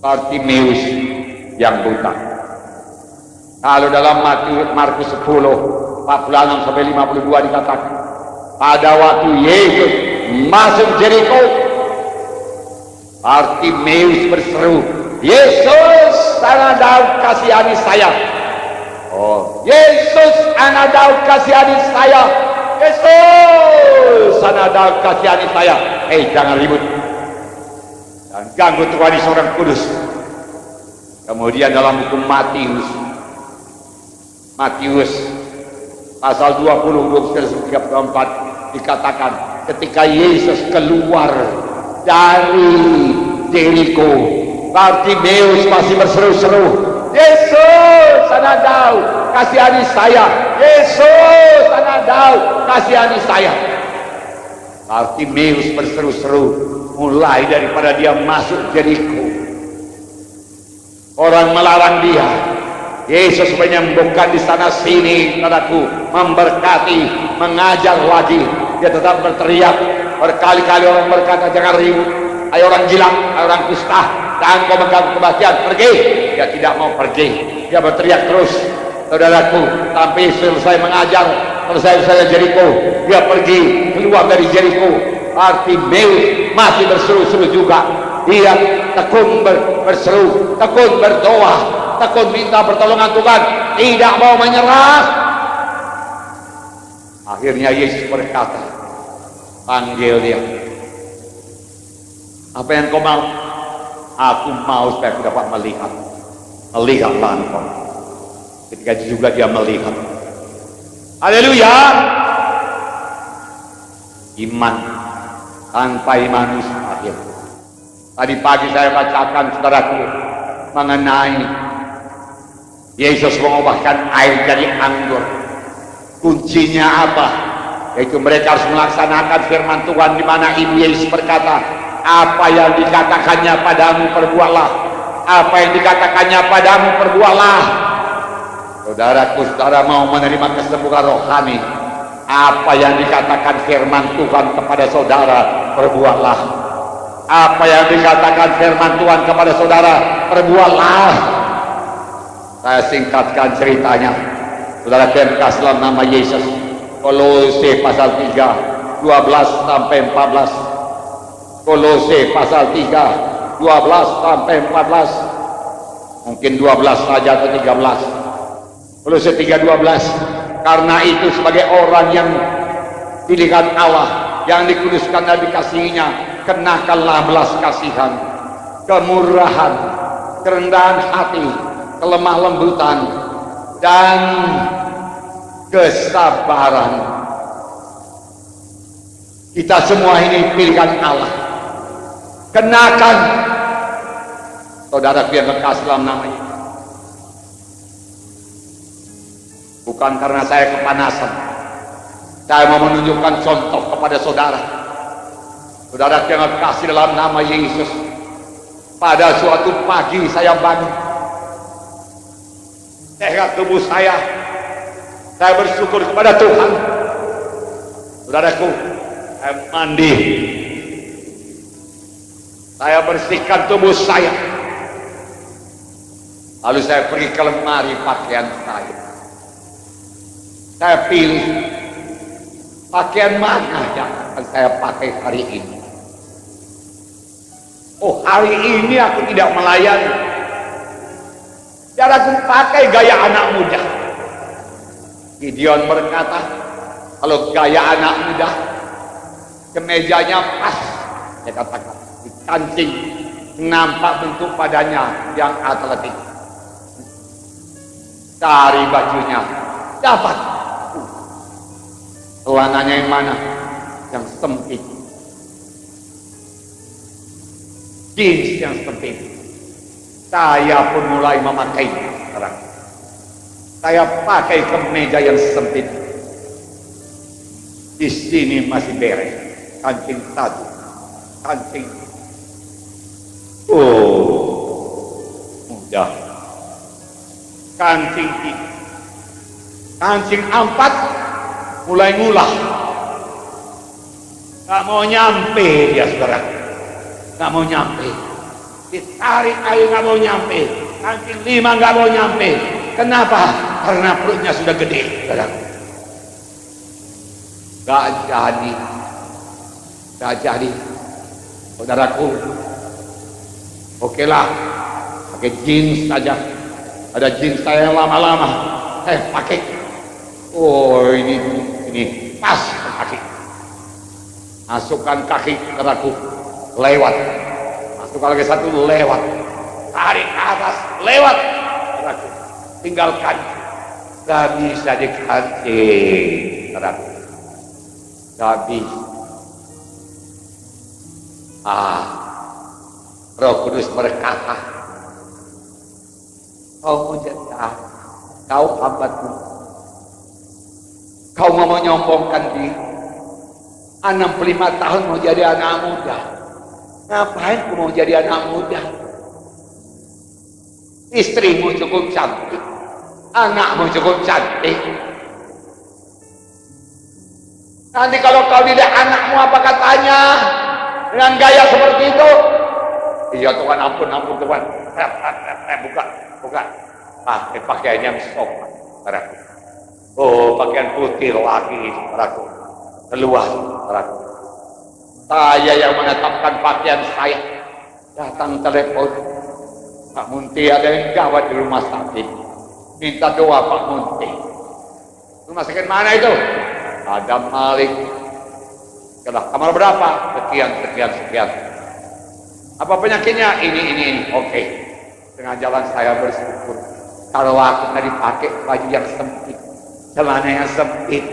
Bartimeus yang buta. Kalau dalam Markus 10 46 sampai 52 dikatakan, pada waktu Yesus masuk Jericho, Bartimeus berseru, "Yesus, anak Daud, kasihani saya." Oh, "Yesus, anak Daud, kasihani saya. Yesus, anak Daud, kasihani saya." Jangan ribut dan ganggu Tuhan seorang kudus. Kemudian dalam hukum Matius pasal 20 34 dikatakan, ketika Yesus keluar dari Jericho, Bartimeus masih berseru-seru, "Yesus, anak Daud, kasihani saya. Yesus, anak Daud, kasihani saya." Bartimeus berseru-seru mulai daripada dia masuk Jericho. Orang melarang dia. Yesus menyembuhkan di sana sini, saudaraku, memberkati, mengajar lagi. Dia tetap berteriak. Berkali-kali orang berkata, "Jangan ribut. Ayo orang gila, ayo orang kusta, jangan kau mengganggu kebaktian, pergi." Dia tidak mau pergi. Dia berteriak terus, saudaraku, sampai selesai mengajar, selesai Jericho. Dia pergi keluar dari Jericho. Bartimeus masih berseru-seru juga. Dia tekun berseru, tekun berdoa, tekun minta pertolongan Tuhan, tidak mau menyerah. Akhirnya Yesus berkata, "Panggil dia. Apa yang kau mau?" "Aku mau supaya aku dapat melihat." "Melihatlah engkau." Ketika itu juga dia melihat. Haleluya. Iman tanpa iman mustahil. Tadi pagi saya bacakan, saudaraku, mengenai Yesus mengubahkan air jadi anggur. Kuncinya apa? Yaitu mereka harus melaksanakan firman Tuhan, di mana Ibu Yesus berkata, "Apa yang dikatakannya padamu perbuatlah. Apa yang dikatakannya padamu perbuatlah." Saudaraku, saudara mau menerima kesembuhan rohani, apa yang dikatakan firman Tuhan kepada saudara, perbuatlah. Apa yang dikatakan firman Tuhan kepada saudara, perbuatlah. Saya singkatkan ceritanya. Saudara kasih dalam nama Yesus. Kolose pasal 3 12 sampai 14. Kolose pasal 3 12 sampai 14. Mungkin 12 saja atau 13. Kolose 3:12. Karena itu sebagai orang yang dilihat Allah, yang dikuduskan dan dikasihinya, kenakanlah belas kasihan, kemurahan, kerendahan hati, kelemah lembutan, dan kesabaran. Kita semua ini pilihan Allah. Kenakan, saudara yang kekasih dalam namanya. Bukan karena saya kepanasan, saya mau menunjukkan contoh kepada saudara. Saudara yang kekasih dalam nama Yesus. Pada suatu pagi saya bangun, sehat tubuh saya bersyukur kepada Tuhan. Saudaraku, saya mandi, saya bersihkan tubuh saya, lalu saya pergi ke lemari pakaian saya pilih pakaian mana yang akan saya pakai hari ini. Oh, hari ini aku tidak melayani, cara aku pakai gaya anak muda. Gideon berkata, kalau gaya anak muda, kemejanya pas, saya katakan, dikancing, nampak bentuk badannya yang atletik. Cari bajunya, dapat. Celananya yang mana? Yang sempit. Jeans yang sempit. Saya pun mulai memakai sekarang. Saya pakai kemeja yang sempit. Di sini masih beres. Kancing satu, kancing. Mudah. Kancing tiga, kancing 4. Mulai ngulah, gak mau nyampe dia, saudara, gak mau nyampe. Ditarik air nggak mau nyampe, kaki 5 nggak mau nyampe. Kenapa? Karena perutnya sudah gede. Gak jadi, saudaraku. Oke lah, pakai jeans saja. Ada jeans saya yang lama-lama, pakai. Oh ini pas kaki. Masukkan kaki ke raku, lewat. Masukkan lagi satu, lewat. Tarik ke atas, lewat. Raku, tinggalkan. Gak bisa dikancing, raku. Gak bisa. Roh Kudus berkata, kau menjadi apa? Kau hambaku. Kau mau menyombongkan diri. 65 tahun mau jadi anak muda. Ngapain kau mau jadi anak muda? Istrimu cukup cantik, anakmu cukup cantik. Nanti kalau kau tidak anakmu apa katanya? Dengan gaya seperti itu? Iya Tuhan, ampun Tuhan. Buka. Pakai pakaian yang sopan, saudaraku. Oh, pakaian putih lagi, saudaraku. Keluar, saudaraku. Saya yang menetapkan pakaian saya. Datang telepon. Pak Munti ada yang gawat di rumah sakit. Minta doa Pak Munti. Rumah sakit mana itu? Ada Malik. Kamar berapa? Sekian. Apa penyakitnya? Ini. Oke. Tengah jalan saya bersyukur. Kalau aku tadi pakai baju yang sempit, celana yang sempit,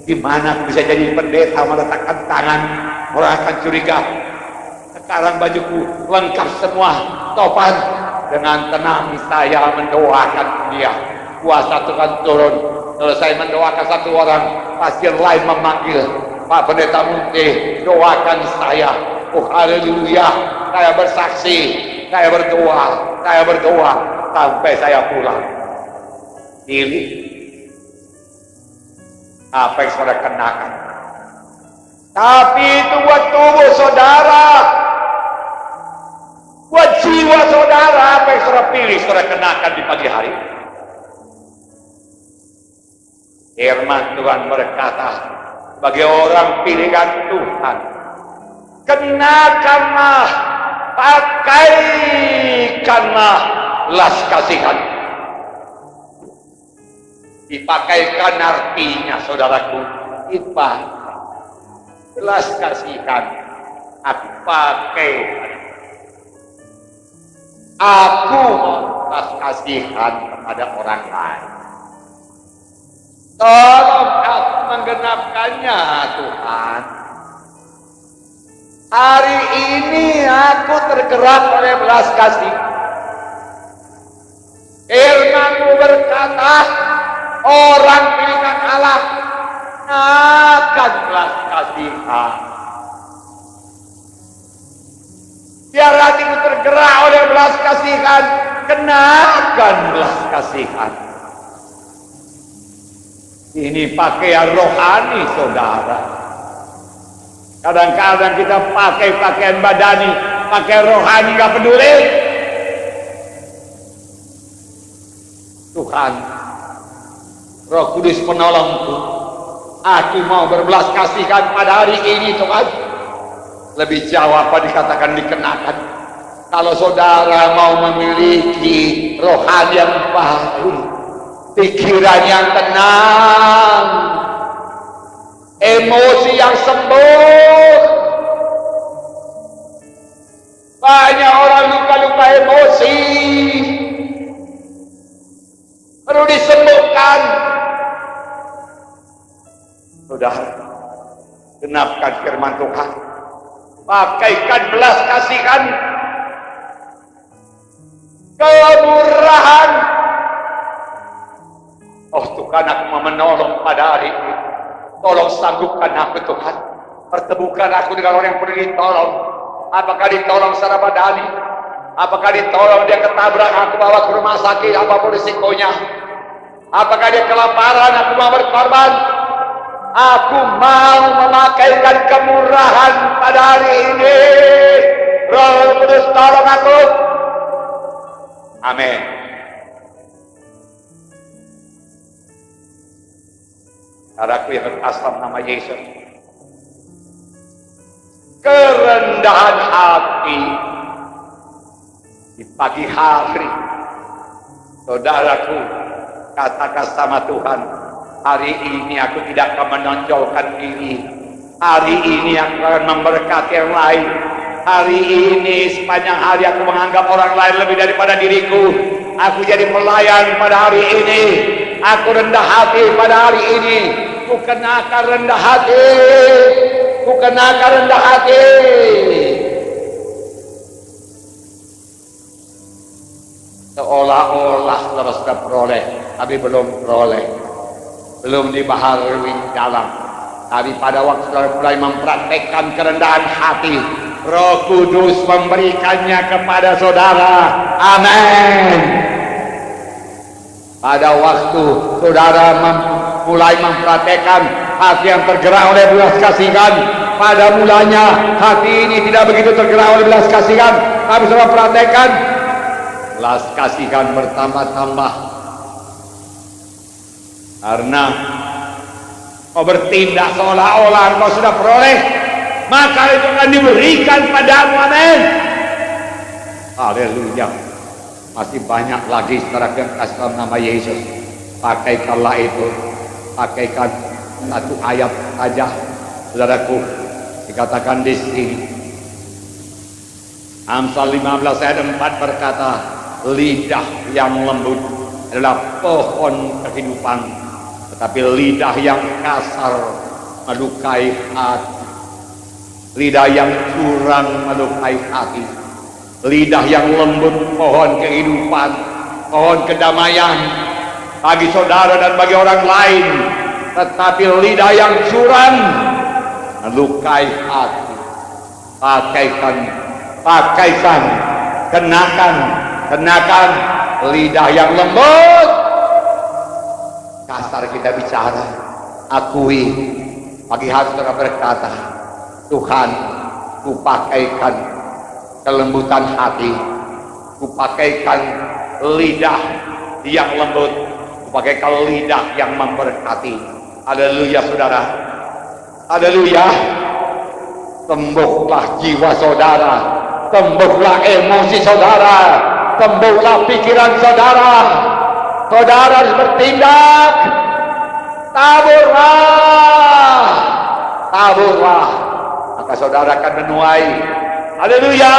gimana aku bisa jadi pendeta meletakkan tangan, orang akan curiga. Sekarang bajuku lengkap semua, topan. Dengan tenang saya mendoakan dia. Kuasa Tuhan turun. Selesai mendoakan satu orang, pasien lain memanggil, Pak Pendeta Munti, doakan saya. Oh haleluya, saya bersaksi, saya berdoa sampai saya pulang. Ini apa yang saudara kenakan? Tapi itu buat tubuh saudara, buat jiwa saudara. Apa yang saudara pilih, saudara kenakan di pagi hari? Firman Tuhan berkata, bagi orang pilihan Tuhan, kenakanlah, pakaikanlah belas kasihan. Dipakaikan artinya, saudaraku, dipakai belas kasihan. Aku pakai, aku belas kasihan kepada orang lain. Tolong aku menggenapkannya, Tuhan. Hari ini aku tergerak oleh belas kasih. Firman-Mu berkata, orang pilihan Allah akan belas kasihan. Biar hatimu tergerak oleh belas kasihan, kenakan belas kasihan. Ini pakaian rohani, saudara. Kadang-kadang kita pakai pakaian badani, pakai rohani gak peduli. Tuhan, Roh Kudus penolongku, aku mau berbelas kasihan pada hari ini, Tuhan. Lebih jauh apa dikatakan dikenakan? Kalau saudara mau memiliki rohani yang baru, pikiran yang tenang, emosi yang sembuh. Banyak orang luka-luka emosi, perlu disembuhkan. Sudah, genapkan firman Tuhan, pakaikan belas kasihan, kemurahan. Oh Tuhan, aku mau menolong pada hari ini. Tolong sanggupkan aku, Tuhan. Pertemukan aku dengan orang yang perlu ditolong. Apakah ditolong secara badani? Apakah ditolong dia ketabrak, aku bawa ke rumah sakit, apapun risikonya? Apakah dia kelaparan, aku mau berkorban? Aku mau memakaikan kemurahan pada hari ini. Roh Kudus tolong aku. Amin. Saudaraku yang berasal nama Yesus, kerendahan hati di pagi hari, saudaraku, katakan sama Tuhan, hari ini aku tidak akan menonjolkan diri, hari ini aku akan memberkati yang lain, hari ini sepanjang hari aku menganggap orang lain lebih daripada diriku, aku jadi pelayan pada hari ini, aku rendah hati pada hari ini, ku kenakan rendah hati, ku kenakan rendah hati. Seolah-olah saudara sudah peroleh, tapi belum peroleh, belum dibaharui dalam. Tapi pada waktu saudara mulai mempraktekkan kerendahan hati, Roh Kudus memberikannya kepada saudara. Amin. Pada waktu saudara mulai mempraktekkan hati yang tergerak oleh belas kasihan, pada mulanya hati ini tidak begitu tergerak oleh belas kasihan, tapi saudara praktekkan, belas kasihan bertambah-tambah. Karena kau bertindak seolah-olah kau sudah peroleh, maka itu akan diberikan padamu. Amin. Haleluya. Masih banyak lagi saudara yang kasih dalam nama Yesus. Pakaikanlah itu, pakaikan satu ayat saja, saudaraku. Dikatakan di sini, Amsal 15 ayat 4 berkata, lidah yang lembut adalah pohon kehidupan, tetapi lidah yang kasar melukai hati. Lidah yang curang melukai hati. Lidah yang lembut pohon kehidupan, pohon kedamaian bagi saudara dan bagi orang lain, tetapi lidah yang curang melukai hati. Pakaikan, kenakan lidah yang lembut. Kasar kita bicara, akui. Pagi hari saudara berkata, Tuhan, ku pakaikan kelembutan hati, ku pakaikan lidah yang lembut, ku pakaikan lidah yang memberkati. Haleluya saudara, haleluya. Tembuklah jiwa saudara, tembuklah emosi saudara, tembuklah pikiran saudara. Saudara harus bertindak. Taburlah, maka saudara akan menuai. Haleluya.